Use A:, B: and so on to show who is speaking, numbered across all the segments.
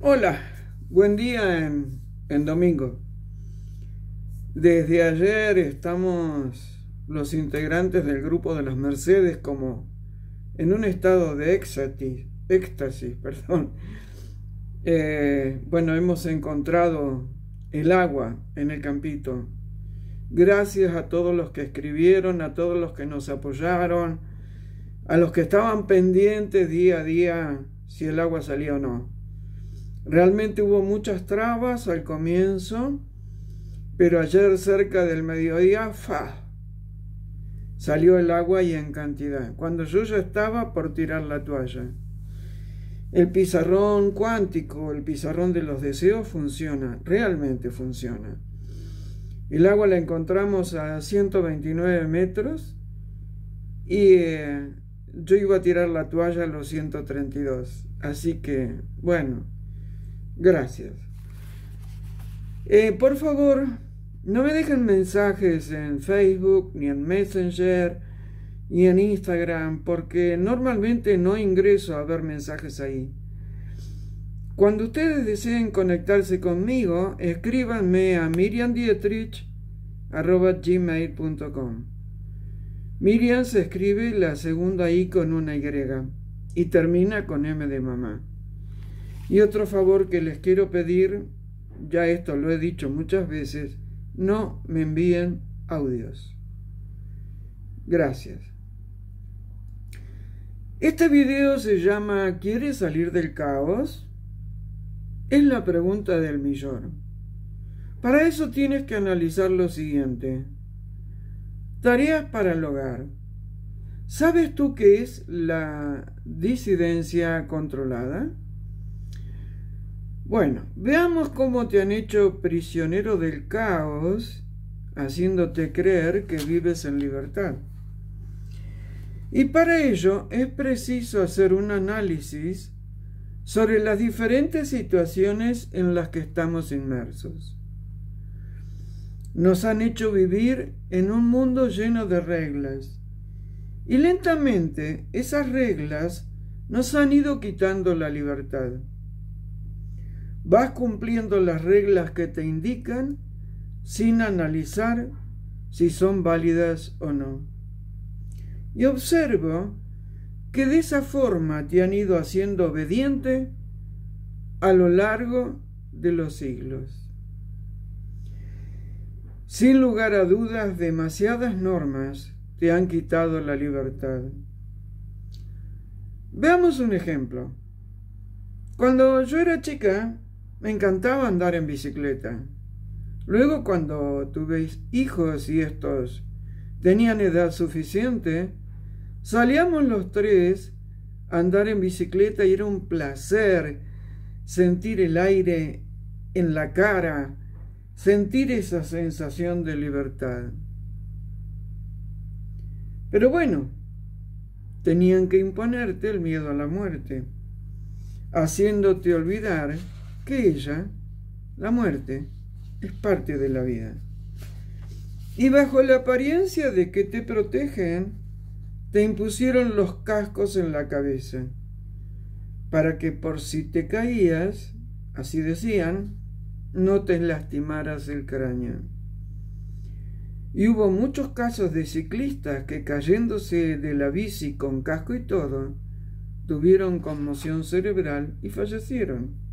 A: Hola, buen día en domingo. Desde ayer estamos los integrantes del grupo de las Mercedes como en un estado de éxtasis, perdón. Bueno, hemos encontrado el agua en el campito. Gracias a todos los que escribieron, a todos los que nos apoyaron, a los que estaban pendientes día a día si el agua salía o no. Realmente hubo muchas trabas al comienzo, pero ayer cerca del mediodía, salió el agua y en cantidad, cuando yo ya estaba por tirar la toalla. El pizarrón cuántico, el pizarrón de los deseos funciona, realmente funciona. El agua la encontramos a 129 metros y yo iba a tirar la toalla a los 132. Así que, bueno, gracias. Por favor, no me dejen mensajes en Facebook, ni en Messenger, ni en Instagram, porque normalmente no ingreso a ver mensajes ahí. Cuando ustedes deseen conectarse conmigo, escríbanme a miriamdietrich@gmail.com. Miriam se escribe la segunda I con una Y y termina con M de mamá. Y otro favor que les quiero pedir, ya esto lo he dicho muchas veces, no me envíen audios. Gracias. Este video se llama ¿Quieres salir del caos? Es la pregunta del millón. Para eso tienes que analizar lo siguiente. Tareas para el hogar. ¿Sabes tú qué es la disidencia controlada? Bueno, veamos cómo te han hecho prisionero del caos, haciéndote creer que vives en libertad. Y para ello es preciso hacer un análisis sobre las diferentes situaciones en las que estamos inmersos. Nos han hecho vivir en un mundo lleno de reglas, y lentamente esas reglas nos han ido quitando la libertad. Vas cumpliendo las reglas que te indican sin analizar si son válidas o no. Y observo que de esa forma te han ido haciendo obediente a lo largo de los siglos. Sin lugar a dudas, demasiadas normas te han quitado la libertad. Veamos un ejemplo. Cuando yo era chica, me encantaba andar en bicicleta. Luego, cuando tuve hijos y estos tenían edad suficiente, salíamos los tres a andar en bicicleta y era un placer sentir el aire en la cara, sentir esa sensación de libertad. Pero bueno, tenían que imponerte el miedo a la muerte, haciéndote olvidar que ella, la muerte, es parte de la vida. Y bajo la apariencia de que te protegen, te impusieron los cascos en la cabeza, para que por si te caías, así decían, no te lastimaras el cráneo. Y hubo muchos casos de ciclistas que cayéndose de la bici con casco y todo, tuvieron conmoción cerebral y fallecieron.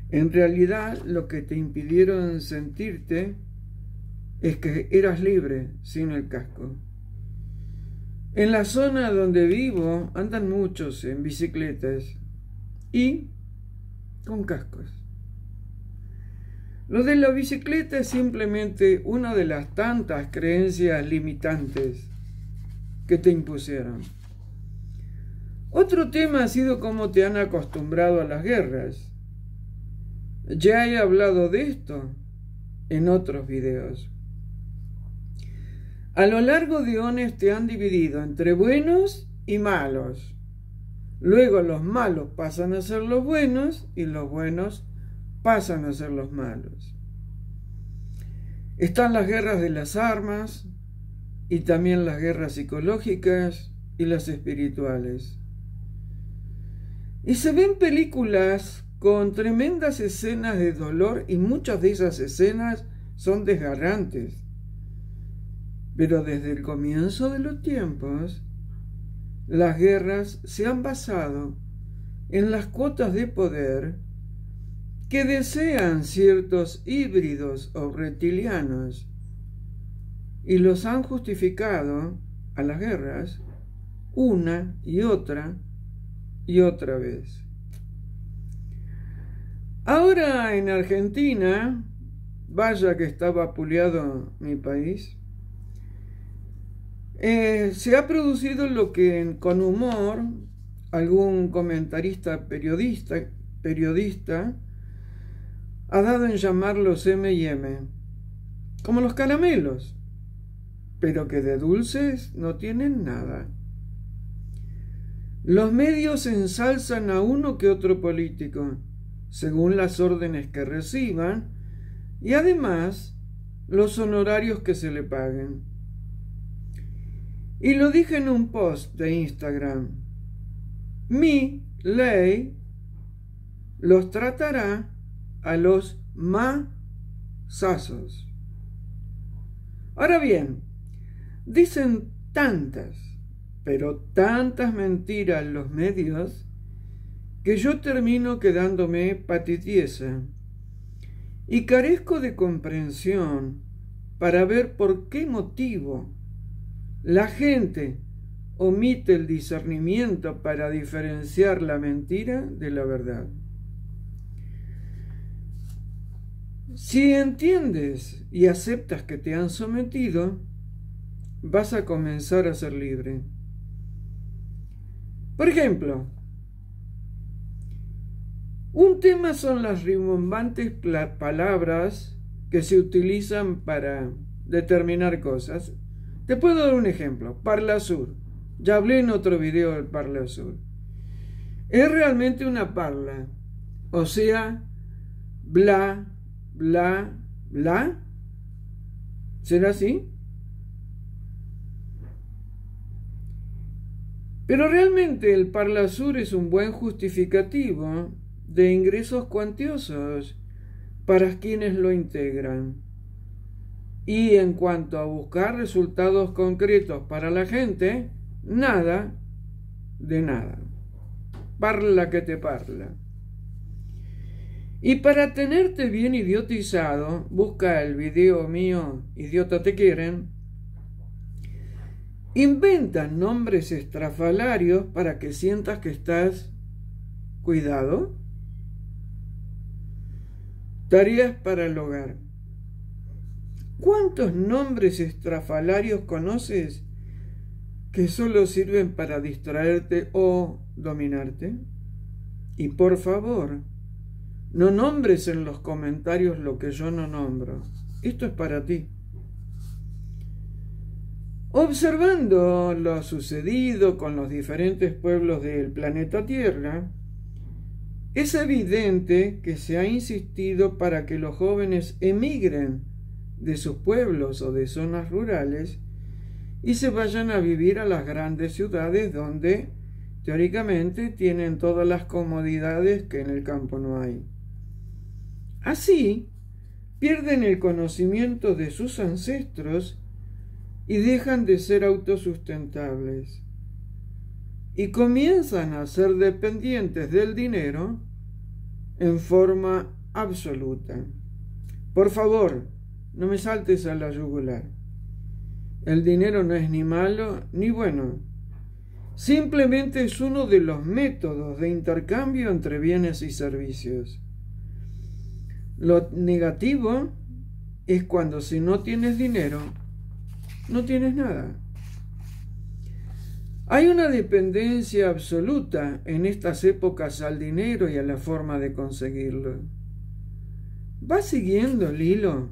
A: En realidad, lo que te impidieron sentirte es que eras libre sin el casco. En la zona donde vivo andan muchos en bicicletas y con cascos. Lo de la bicicleta es simplemente una de las tantas creencias limitantes que te impusieron. Otro tema ha sido cómo te han acostumbrado a las guerras. Ya he hablado de esto en otros videos. A lo largo de eones te han dividido entre buenos y malos. Luego los malos pasan a ser los buenos y los buenos pasan a ser los malos. Están las guerras de las armas y también las guerras psicológicas y las espirituales. Y se ven películas con tremendas escenas de dolor, y muchas de esas escenas son desgarrantes. Pero desde el comienzo de los tiempos, las guerras se han basado en las cuotas de poder que desean ciertos híbridos o reptilianos, y los han justificado a las guerras una y otra vez. Ahora en Argentina, vaya que está vapuleado mi país, se ha producido lo que con humor algún comentarista periodista ha dado en llamar los M&M, como los caramelos, pero que de dulces no tienen nada. Los medios ensalzan a uno que otro político, según las órdenes que reciban, y además los honorarios que se le paguen. Y lo dije en un post de Instagram: mi ley los tratará a los masazos. Ahora bien, dicen tantas, pero tantas mentiras los medios, que yo termino quedándome patitiesa y carezco de comprensión para ver por qué motivo la gente omite el discernimiento para diferenciar la mentira de la verdad. Si entiendes y aceptas que te han sometido, vas a comenzar a ser libre. Por ejemplo, un tema son las rimbombantes palabras que se utilizan para determinar cosas. Te puedo dar un ejemplo: Parlasur. Ya hablé en otro video del Parlasur. Es realmente una parla, o sea, bla, bla, bla. ¿Será así? Pero realmente el Parlasur es un buen justificativo de ingresos cuantiosos para quienes lo integran. Y en cuanto a buscar resultados concretos para la gente, nada de nada. Parla que te parla. Y para tenerte bien idiotizado, busca el video mío Idiota te quieren. Inventan nombres estrafalarios para que sientas que estás cuidado. Tareas para el hogar. ¿Cuántos nombres estrafalarios conoces que solo sirven para distraerte o dominarte? Y por favor, no nombres en los comentarios lo que yo no nombro. Esto es para ti. Observando lo sucedido con los diferentes pueblos del planeta Tierra, es evidente que se ha insistido para que los jóvenes emigren de sus pueblos o de zonas rurales y se vayan a vivir a las grandes ciudades donde teóricamente tienen todas las comodidades que en el campo no hay. Así, pierden el conocimiento de sus ancestros y dejan de ser autosustentables y comienzan a ser dependientes del dinero en forma absoluta. Por favor, no me saltes a la yugular. El dinero no es ni malo ni bueno. Simplemente es uno de los métodos de intercambio entre bienes y servicios. Lo negativo es cuando si no tienes dinero, no tienes nada. Hay una dependencia absoluta en estas épocas al dinero y a la forma de conseguirlo. ¿Vas siguiendo el hilo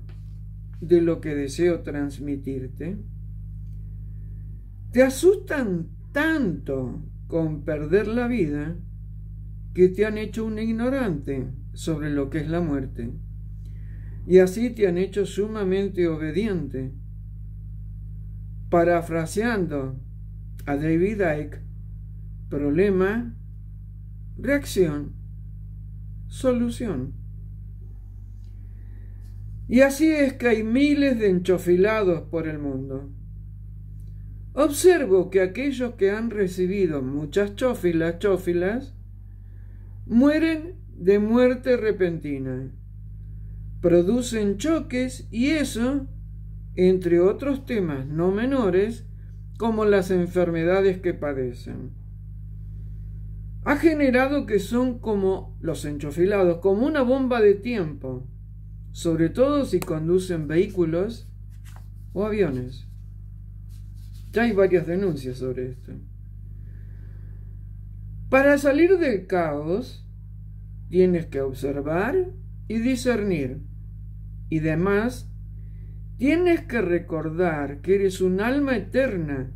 A: de lo que deseo transmitirte? Te asustan tanto con perder la vida que te han hecho un ignorante sobre lo que es la muerte, y así te han hecho sumamente obediente. Parafraseando a David Icke, problema, reacción, solución. Y así es que hay miles de enchofilados por el mundo. Observo que aquellos que han recibido muchas chófilas, mueren de muerte repentina, producen choques y eso, entre otros temas no menores, como las enfermedades que padecen, ha generado que son como los enchofilados, como una bomba de tiempo, sobre todo si conducen vehículos o aviones. Ya hay varias denuncias sobre esto. Para salir del caos, tienes que observar y discernir. Y además, tienes que recordar que eres un alma eterna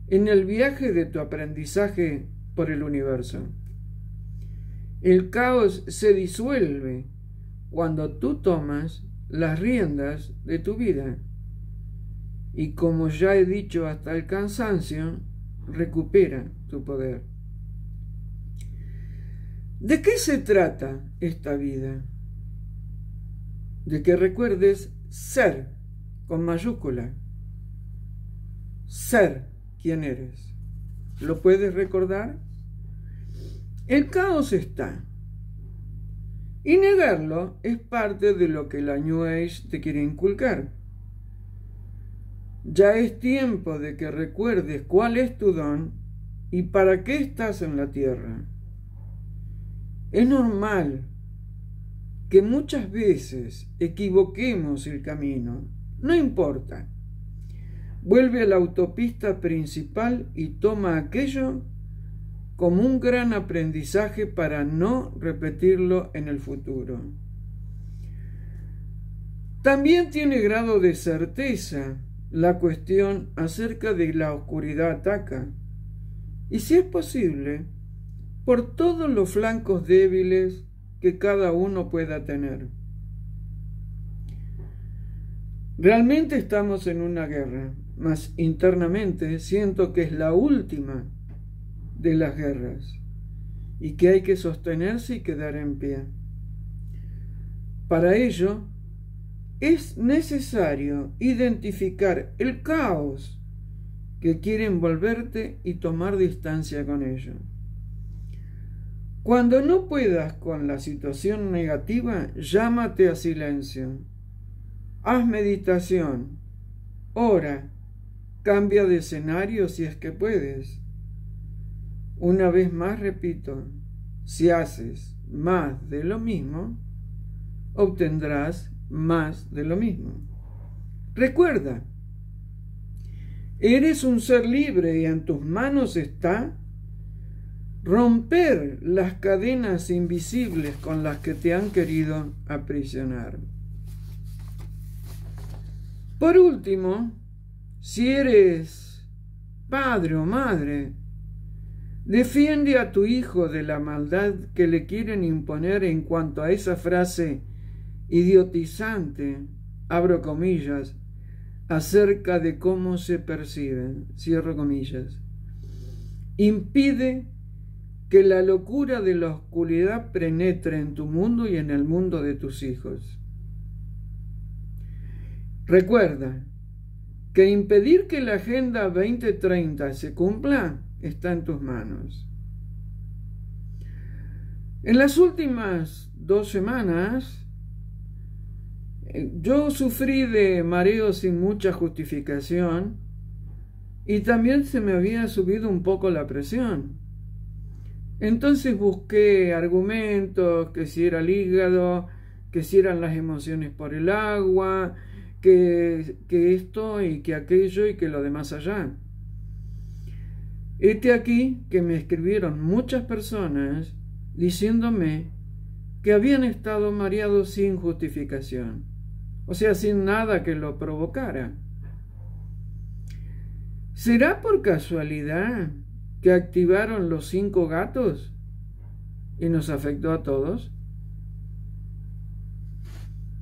A: en el viaje de tu aprendizaje por el universo. El caos se disuelve cuando tú tomas las riendas de tu vida. Y como ya he dicho hasta el cansancio, recupera tu poder. ¿De qué se trata esta vida? De que recuerdes ser, con mayúscula. Ser quien eres. ¿Lo puedes recordar? El caos está. Y negarlo es parte de lo que la New Age te quiere inculcar. Ya es tiempo de que recuerdes cuál es tu don y para qué estás en la tierra. Es normal que muchas veces equivoquemos el camino. No importa. Vuelve a la autopista principal y toma aquello como un gran aprendizaje para no repetirlo en el futuro. También tiene grado de certeza la cuestión acerca de la oscuridad ataca, y si es posible, por todos los flancos débiles que cada uno pueda tener. Realmente estamos en una guerra, mas internamente siento que es la última de las guerras y que hay que sostenerse y quedar en pie. Para ello, es necesario identificar el caos que quiere envolverte y tomar distancia con ello. Cuando no puedas con la situación negativa, llámate a silencio. Haz meditación. Ora. Cambia de escenario si es que puedes. Una vez más repito, si haces más de lo mismo, obtendrás más de lo mismo. Recuerda, eres un ser libre y en tus manos está romper las cadenas invisibles con las que te han querido aprisionar. Por último, si eres padre o madre, defiende a tu hijo de la maldad que le quieren imponer en cuanto a esa frase idiotizante, abro comillas, acerca de cómo se perciben, cierro comillas. Impide que la locura de la oscuridad penetre en tu mundo y en el mundo de tus hijos. Recuerda que impedir que la Agenda 2030 se cumpla está en tus manos. En las últimas 2 semanas, yo sufrí de mareos sin mucha justificación y también se me había subido un poco la presión. Entonces busqué argumentos, que si era el hígado, que si eran las emociones por el agua, que esto y que aquello y que lo demás allá. Hete aquí que me escribieron muchas personas diciéndome que habían estado mareados sin justificación, o sea, sin nada que lo provocara. ¿Será por casualidad que activaron los 5 gatos y nos afectó a todos?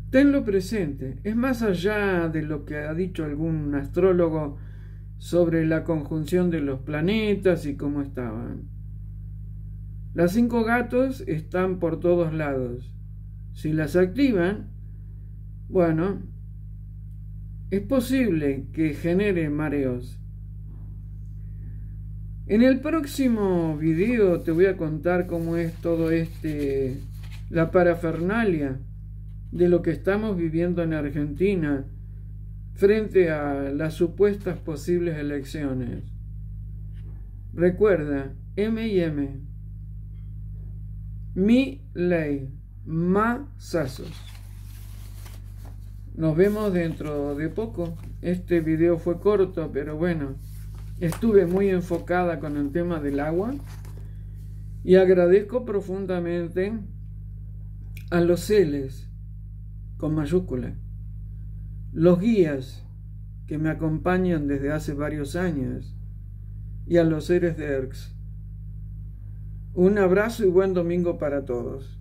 A: Tenlo presente, es más allá de lo que ha dicho algún astrólogo sobre la conjunción de los planetas y cómo estaban. Las 5 gatos están por todos lados. Si las activan, bueno, es posible que genere mareos. En el próximo video te voy a contar cómo es todo la parafernalia de lo que estamos viviendo en Argentina frente a las supuestas posibles elecciones. Recuerda, M&M, Milei, masazos. Nos vemos dentro de poco. Este video fue corto, pero bueno, estuve muy enfocada con el tema del agua y agradezco profundamente a los CELES con mayúscula, los guías que me acompañan desde hace varios años y a los seres de ERCS. Un abrazo y buen domingo para todos.